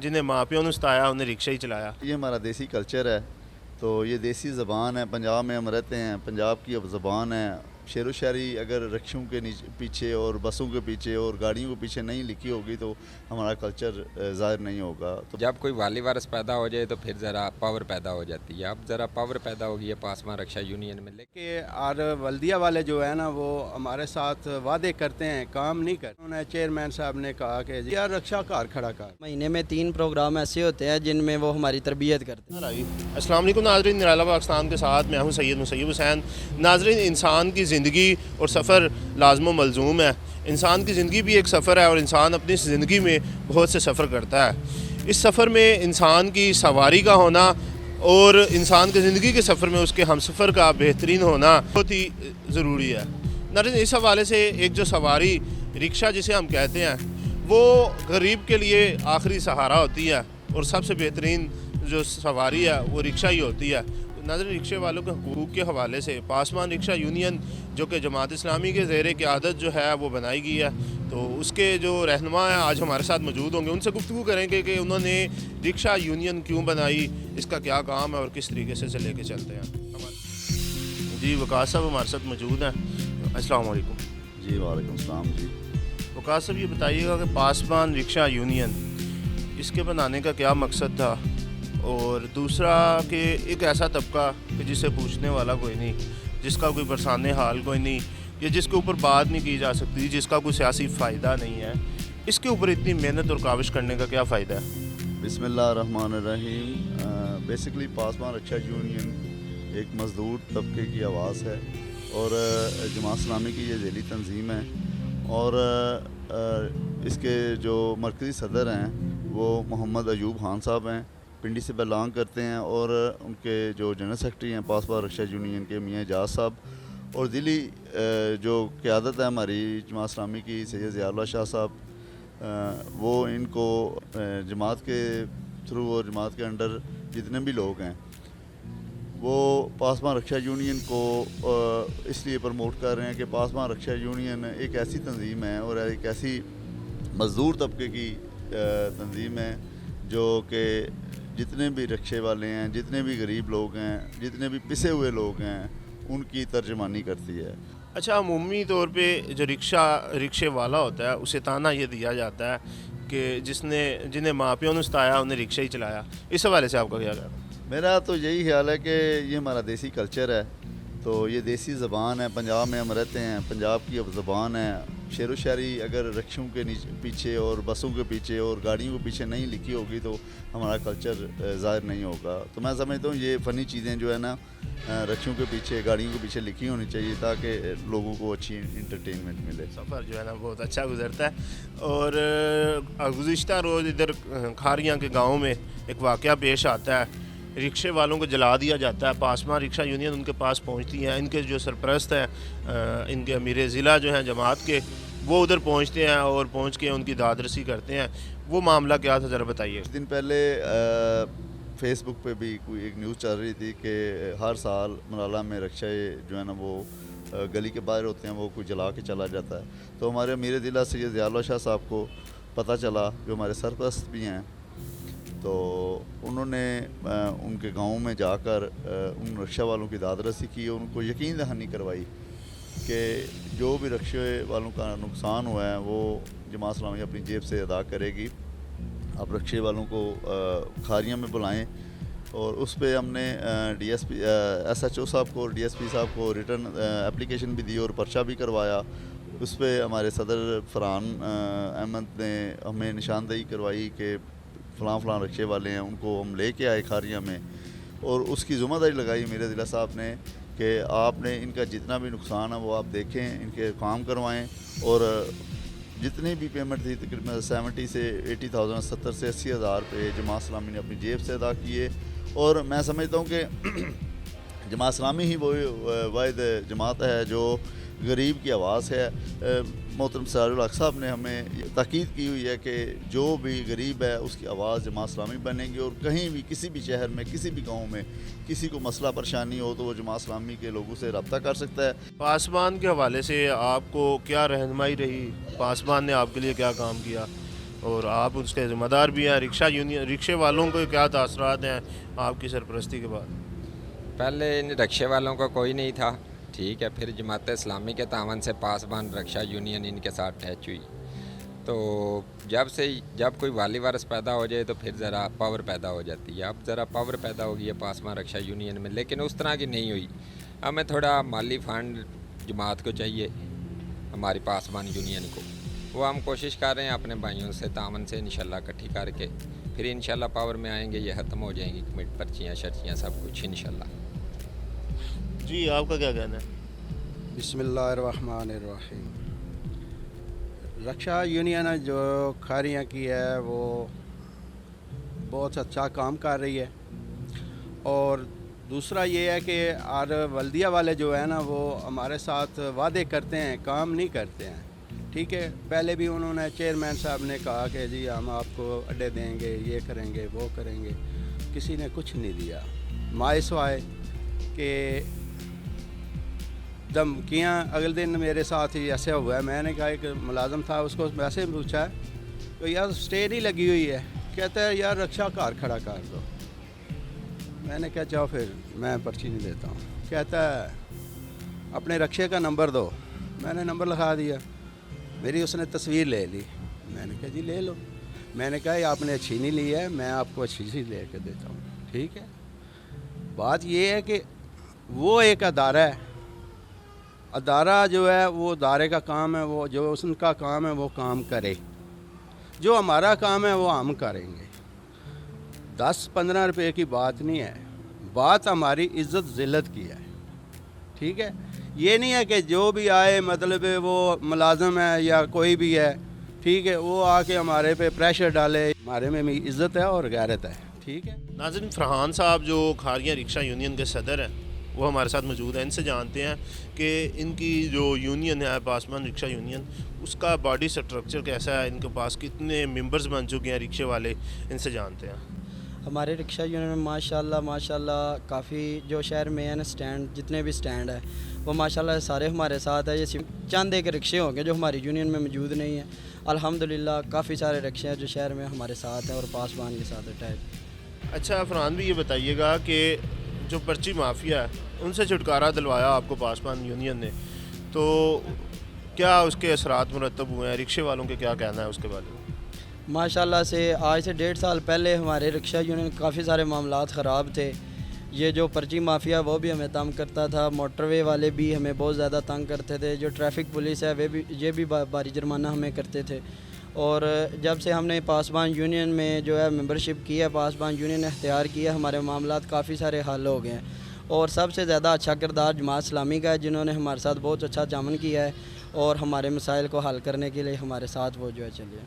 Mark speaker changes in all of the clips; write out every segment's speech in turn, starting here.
Speaker 1: जिन्हें माँ प्यो ने सताया उन्हें रिक्शा ही चलाया।
Speaker 2: ये हमारा देसी कल्चर है, तो ये देसी ज़बान है। पंजाब में हम रहते हैं, पंजाब की अब ज़बान है। शेर व शायरी अगर रिक्शों के पीछे और बसों के पीछे और गाड़ियों के पीछे नहीं लिखी होगी तो हमारा कल्चर ज़ाहिर नहीं होगा। तो
Speaker 3: जब कोई वाली वारस पैदा हो जाए तो फिर ज़रा पावर पैदा हो जाती है। अब ज़रा पावर पैदा हो गई है पासवान रक्षा यूनियन में।
Speaker 4: कि और बल्दिया वाले जो है ना वो हमारे साथ वादे करते हैं, काम नहीं करते। उन्होंने चेयरमैन साहब ने कहा कि जी यार रक्षा कार खड़ा कर।
Speaker 5: महीने में 3 प्रोग्राम ऐसे होते हैं जिनमें वो हमारी तरबियत करते हैं।
Speaker 1: अस्सलाम वालेकुम नाज़रीन, निराला पाकिस्तान के साथ मैं हूँ सैयद मुसैयब हुसैन। नाज़रीन, इंसान की ज़िंदगी और सफ़र लाज़िम मलज़ूम है। इंसान की ज़िंदगी भी एक सफ़र है और इंसान अपनी ज़िंदगी में बहुत से सफ़र करता है। इस सफ़र में इंसान की सवारी का होना और इंसान की ज़िंदगी के सफ़र में उसके हमसफ़र का बेहतरीन होना बहुत ही ज़रूरी है। नाज़रीन, इस हवाले से एक जो सवारी रिक्शा जिसे हम कहते हैं वो गरीब के लिए आखिरी सहारा होती है और सबसे बेहतरीन जो सवारी है वो रिक्शा ही होती है। नाज़रीन, रिक्शे वालों के हकूक़ के हवाले से पासवान रिक्शा यूनियन जो कि जमात इस्लामी के ज़ेर क़यादत जो है वो बनाई गई है, तो उसके जो रहनुमा हैं आज हमारे साथ मौजूद होंगे। उनसे गुफ्तगू करेंगे कि उन्होंने रिक्शा यूनियन क्यों बनाई, इसका क्या काम है और किस तरीके से लेके चलते हैं। जी वकास साहब हमारे साथ मौजूद हैं। अस्सलाम वालेकुम।
Speaker 2: जी वालेकुम सलाम। जी
Speaker 1: वकास साहब, ये बताइएगा कि पासवान रिक्शा यूनियन इसके बनाने का क्या मकसद था, और दूसरा कि एक ऐसा तबका कि जिसे पूछने वाला कोई नहीं, जिसका कोई परेशान हाल कोई नहीं, या जिसके ऊपर बात नहीं की जा सकती, जिसका कोई सियासी फ़ायदा नहीं है, इसके ऊपर इतनी मेहनत और काविश करने का क्या फ़ायदा है।
Speaker 2: बिस्मिल्लाहिर्रहमानिर्रहीम। बेसिकली पासवान रक्षा यूनियन एक मज़दूर तबके की आवाज़ है और जमात इस्लामी की ये ज़ेली तंजीम है, और इसके जो मरकज़ी सदर हैं वो मोहम्मद अयूब खान साहब हैं, पिंडी से बिलोंग करते हैं, और उनके जो जनरल सेक्रेटरी हैं पासवान रक्षा यूनियन के मियाँ एजाज साहब, और दिल्ली जो क़यादत है हमारी जमात इस्लामी की सैयद ज़ियाउल्लाह शाह साहब, वो इनको जमात के थ्रू और जमात के अंडर जितने भी लोग हैं वो पासवान रक्षा यूनियन को इसलिए प्रमोट कर रहे हैं कि पासवान रक्षा यूनियन एक ऐसी तंजीम है और एक ऐसी मज़दूर तबके की तंजीम है जो कि जितने भी रिक्शे वाले हैं, जितने भी गरीब लोग हैं, जितने भी पिसे हुए लोग हैं, उनकी तर्जमानी करती है।
Speaker 1: अच्छा, अमूमी तौर पे जो रिक्शे वाला होता है उसे ताना ये दिया जाता है कि जिन्हें माँ प्यो ने सताया उन्हें रिक्शा ही चलाया। इस हवाले से आपका क्या कहना है?
Speaker 2: मेरा तो यही ख्याल है कि ये हमारा देसी कल्चर है, तो ये देसी ज़बान है। पंजाब में हम रहते हैं, पंजाब की अब ज़बान है। शेर व शायरी अगर रिक्शों के पीछे और बसों के पीछे और गाड़ियों के पीछे नहीं लिखी होगी तो हमारा कल्चर ज़ाहिर नहीं होगा। तो मैं समझता हूँ ये फ़नी चीज़ें जो है ना रिक्शों के पीछे, गाड़ियों के पीछे लिखी होनी चाहिए ताकि लोगों को अच्छी इंटरटेनमेंट मिले।
Speaker 1: सफ़र जो है ना बहुत अच्छा गुजरता है। और गुज़िश्ता रोज़ इधर खारियाँ के गाँव में एक वाक़या पेश आता है, रिक्शे वालों को जला दिया जाता है। पासवान रिक्शा यूनियन उनके पास पहुंचती है, इनके जो सरपरस्त हैं, इनके अमीर ज़िला जो हैं जमात के, वो उधर पहुंचते हैं और पहुंच के उनकी दादरसी करते हैं। वो मामला क्या था ज़रा बताइए।
Speaker 2: कुछ दिन पहले फेसबुक पे भी कोई एक न्यूज़ चल रही थी कि हर साल मलाला में रिक्शे जो है ना वो गली के बाहर होते हैं, वो कोई जला के चला जाता है। तो हमारे अमीर ज़िला सैयद ज़ियाउल्लाह शाह साहब को पता चला, जो हमारे सरपरस्त भी हैं, तो उन्होंने उनके गांव में जाकर उन रिक्शा वालों की दादरसी की और उनको यकीन दहानी करवाई कि जो भी रिक्शे वालों का नुकसान हुआ है वो जमात इस्लामी अपनी जेब से अदा करेगी। आप रिक्शे वालों को खारियाँ में बुलाएं, और उस पर हमने DSP SHO साहब को और DSP साहब को रिटर्न एप्लीकेशन भी दी और पर्चा भी करवाया। उस पर हमारे सदर फरहान अहमद ने हमें निशानदेही करवाई कि फ़लाँ रिक्शे वाले हैं, उनको हम लेके आए खारियाँ में, और उसकी ज़िम्मेदारी लगाई मेरे ज़िला साहब ने कि आपने इनका जितना भी नुकसान है वो आप देखें, इनके काम करवाएं, और जितनी भी पेमेंट थी तकरीबन 70 से 80,000, 70 से 80,000 रुपये जमात इस्लामी ने अपनी जेब से अदा किए। और मैं समझता हूँ कि जमात इस्लामी ही वो वाहिद जमात है जो गरीब की आवाज़ है। मोहतरम सराजुल हक साहब ने हमें ताकीद की हुई है कि जो भी गरीब है उसकी आवाज़ जमात इस्लामी बनेगी, और कहीं भी किसी भी शहर में, किसी भी गांव में किसी को मसला परेशानी हो तो वो जमात इस्लामी के लोगों से रब्ता कर सकता है।
Speaker 1: पासवान के हवाले से आपको क्या रहनुमाई रही, पासवान ने आपके लिए क्या काम किया, اور آپ اس کے ذمہ دار بھی ہیں. رکشے والوں کو کیا تاثرات ہیں آپ کی سرپرستی کے بعد؟
Speaker 3: پہلے ان رکشے والوں کا کوئی نہیں تھا، ٹھیک ہے، پھر جماعت اسلامی کے تعاون سے پاسبان رکشا یونین ان کے ساتھ اٹیچ ہوئی. تو جب کوئی والی وارث پیدا ہو جائے تو پھر ذرا پاور پیدا ہو جاتی ہے. اب ذرا پاور پیدا ہو گئی ہے پاسبان رکشا یونین میں، لیکن اس طرح کی نہیں ہوئی. ہمیں تھوڑا مالی فنڈ جماعت کو چاہیے، ہماری پاسبان یونین کو، وہ ہم کوشش کر رہے ہیں اپنے بھائیوں سے تعاون سے انشاءاللہ اکٹھی کر کے پھر انشاءاللہ پاور میں آئیں گے. یہ ختم ہو جائیں گی کمیٹ پرچیاں شرچیاں سب کچھ انشاءاللہ.
Speaker 1: جی آپ کا کیا کہنا ہے؟
Speaker 4: بسم اللہ الرحمن الرحیم. رکشا یونین جو کھاریاں کی ہے وہ بہت اچھا کام کر رہی ہے. اور دوسرا یہ ہے کہ ولدیہ والے جو ہے نا وہ ہمارے ساتھ وعدے کرتے ہیں، کام نہیں کرتے ہیں. ٹھیک ہے، پہلے بھی انہوں نے چیئرمین صاحب نے کہا کہ جی ہم آپ کو اڈے دیں گے، یہ کریں گے، وہ کریں گے. کسی نے کچھ نہیں دیا. مائس وائے کہ دھمکیاں اگلے دن میرے ساتھ ہی ایسے ہوا ہے. میں نے کہا ایک ملازم تھا، اس کو ویسے پوچھا تو یار اسٹے نہیں لگی ہوئی ہے. کہتا ہے یار رکشا کار کھڑا کر دو. میں نے کہا جاؤ پھر میں پرچی نہیں دیتا ہوں. کہتا ہے اپنے رکشے کا نمبر دو. میں نے نمبر لکھا دیا. میری اس نے تصویر لے لی. میں نے کہا جی لے لو. میں نے کہا یہ آپ نے اچھی نہیں لی ہے، میں آپ کو اچھی سی لے کے دیتا ہوں. ٹھیک ہے. بات یہ ہے کہ وہ ایک ادارہ ہے، ادارہ جو ہے وہ ادارے کا کام ہے، وہ جو ان کا کام ہے وہ کام کرے. جو ہمارا کام ہے وہ ہم کریں گے. 10-15 روپے کی بات نہیں ہے، بات ہماری عزت ذلت کی ہے. ٹھیک ہے، یہ نہیں ہے کہ جو بھی آئے مطلب وہ ملازم ہے یا کوئی بھی ہے، ٹھیک ہے، وہ آ کے ہمارے پہ پریشر ڈالے. ہمارے میں عزت ہے اور غیرت ہے. ٹھیک ہے.
Speaker 1: ناظرین، فرحان صاحب جو کھاریاں رکشا یونین کے صدر ہیں وہ ہمارے ساتھ موجود ہیں. ان سے جانتے ہیں کہ ان کی جو یونین ہے پاسبان رکشا یونین، اس کا باڈی سٹرکچر کیسا ہے، ان کے پاس کتنے ممبرز بن چکے ہیں رکشے والے. ان سے جانتے ہیں.
Speaker 5: ہمارے رکشا یونین میں ماشاءاللہ کافی جو شہر میں ہے نا سٹینڈ، جتنے بھی سٹینڈ ہے وہ ماشاءاللہ سارے ہمارے ساتھ ہے. یہ صرف چند ایک رکشے ہوں گے جو ہماری یونین میں موجود نہیں ہیں. الحمدللہ کافی سارے رکشے ہیں جو شہر میں ہمارے ساتھ ہیں اور پاسبان کے ساتھ اٹیچ.
Speaker 1: اچھا فرحان بھی یہ بتائیے گا کہ جو پرچی مافیا ہے ان سے چھٹکارا دلوایا آپ کو پاسبان یونین نے، تو کیا اس کے اثرات مرتب ہوئے ہیں؟ رکشے والوں کے کیا کہنا ہے اس کے بارے میں؟
Speaker 5: ماشاءاللہ سے آج سے 1.5 سال پہلے ہمارے رکشا یونین کافی سارے معاملات خراب تھے. یہ جو پرچی مافیا وہ بھی ہمیں تنگ کرتا تھا، موٹر وے والے بھی ہمیں بہت زیادہ تنگ کرتے تھے، جو ٹریفک پولیس ہے یہ بھی بھاری جرمانہ ہمیں کرتے تھے. اور جب سے ہم نے پاسبان یونین میں جو ہے ممبرشپ کی ہے، پاسبان یونین اختیار کیا، ہمارے معاملات کافی سارے حل ہو گئے ہیں. اور سب سے زیادہ اچھا کردار جماعت اسلامی کا ہے، جنہوں نے ہمارے ساتھ بہت اچھا تعاون کیا ہے اور ہمارے مسائل کو حل کرنے کے لیے ہمارے ساتھ وہ جو ہے چلے.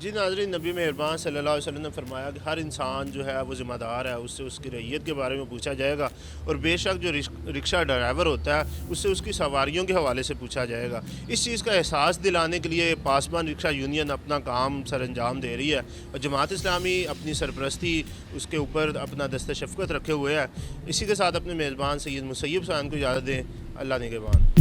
Speaker 1: جی ناظرین، نبی مہربان صلی اللہ علیہ وسلم نے فرمایا کہ ہر انسان جو ہے وہ ذمہ دار ہے، اس سے اس کی رعیت کے بارے میں پوچھا جائے گا. اور بے شک جو رکشہ ڈرائیور ہوتا ہے اس سے اس کی سواریوں کے حوالے سے پوچھا جائے گا. اس چیز کا احساس دلانے کے لیے پاسبان رکشا یونین اپنا کام سر انجام دے رہی ہے اور جماعت اسلامی اپنی سرپرستی اس کے اوپر اپنا دست شفقت رکھے ہوئے ہے. اسی کے ساتھ اپنے میزبان سید مسیب حسین کو اجازت دیں. اللہ نگہبان.